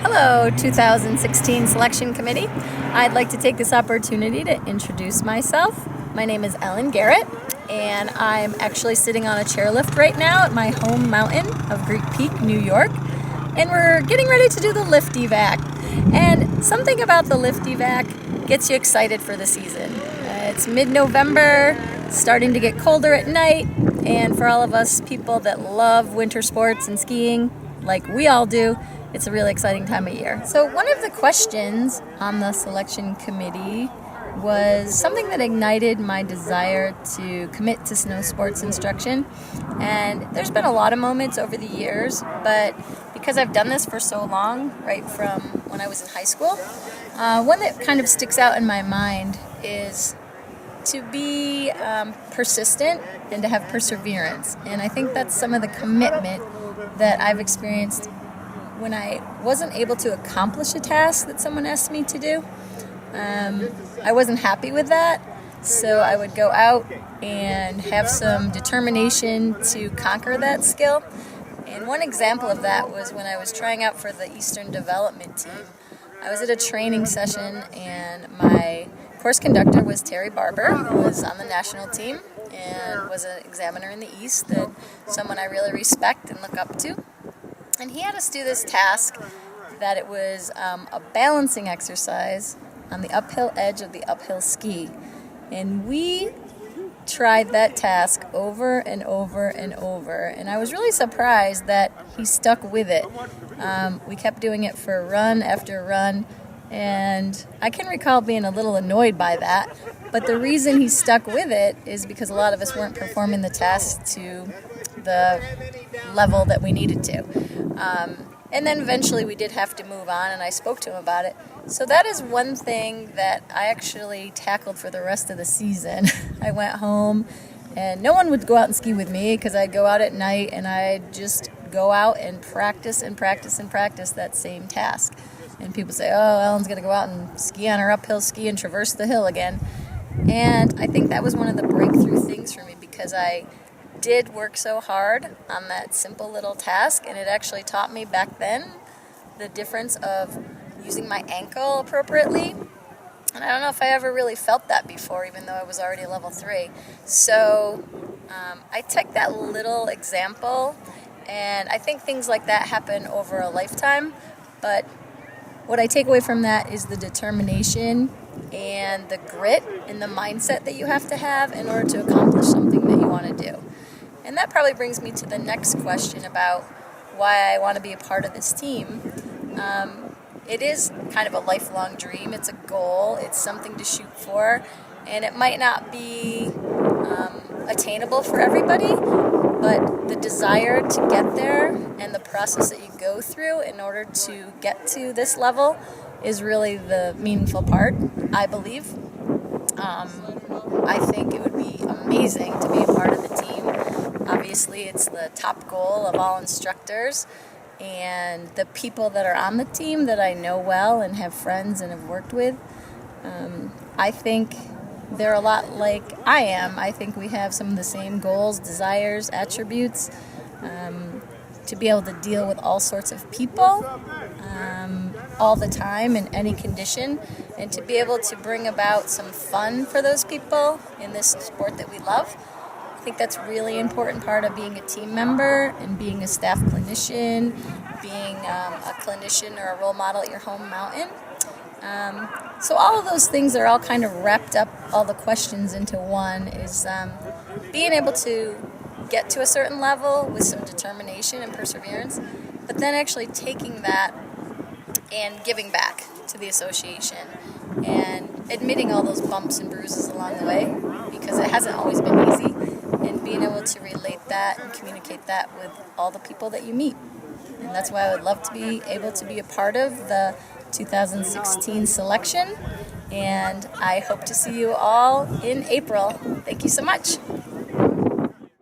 Hello, 2016 Selection Committee. I'd like to take this opportunity to introduce myself. My name is Garrett, and I'm actually sitting on a chairlift right now at my home mountain of Greek Peak, New York, and we're getting ready to do the lift evac. And something about the lift evac gets you excited for the season. It's mid-November, starting to get colder at night, and for all of us people that love winter sports and skiing, like we all do, it's a really exciting time of year. So one of the questions on the selection committee was something that ignited my desire to commit to snow sports instruction. And there's been a lot of moments over the years, but because I've done this for so long, right from when I was in high school, one that kind of sticks out in my mind is to be persistent and to have perseverance. And I think that's some of the commitment that I've experienced when I wasn't able to accomplish a task that someone asked me to do. I wasn't happy with that, so I would go out and have some determination to conquer that skill. And one example of that was when I was trying out for the Eastern Development Team. I was at a training session, and my course conductor was Terry Barber, who was on the national team and was an examiner in the East, that someone I really respect and look up to. And he had us do this task that it was a balancing exercise on the uphill edge of the uphill ski. And we tried that task over and over and over. And I was really surprised that he stuck with it. We kept doing it for run after run. And I can recall being a little annoyed by that. But the reason he stuck with it is because a lot of us weren't performing the task to the level that we needed to. And then eventually we did have to move on, and I spoke to him about it. So that is one thing that I actually tackled for the rest of the season. I went home, and no one would go out and ski with me because I'd go out at night, and I'd just go out and practice and practice and practice that same task. And people say, oh, Ellen's going to go out and ski on her uphill ski and traverse the hill again. And I think that was one of the breakthrough things for me, because I did work so hard on that simple little task, and it actually taught me back then the difference of using my ankle appropriately. And I don't know if I ever really felt that before, even though I was already level 3. So I took that little example, and I think things like that happen over a lifetime. But what I take away from that is the determination and the grit and the mindset that you have to have in order to accomplish something that you want to do. And that probably brings me to the next question about why I want to be a part of this team. It is kind of a lifelong dream. It's a goal. It's something to shoot for. And it might not be attainable for everybody, but the desire to get there and the process that you go through in order to get to this level is really the meaningful part, I believe. I think it would be amazing to be a part of the team. Obviously, it's the top goal of all instructors, and the people that are on the team that I know well and have friends and have worked with, I think they're a lot like I am. I think we have some of the same goals, desires, attributes, to be able to deal with all sorts of people all the time in any condition, and to be able to bring about some fun for those people in this sport that we love. I think that's a really important part of being a team member and being a staff clinician, being a clinician or a role model at your home mountain. So all of those things are all kind of wrapped up, all the questions into one, is being able to get to a certain level with some determination and perseverance, but then actually taking that and giving back to the association and admitting all those bumps and bruises along the way, because it hasn't always been easy, and being able to relate that and communicate that with all the people that you meet. And that's why I would love to be able to be a part of the 2016 selection, and I hope to see you all in April. Thank you so much.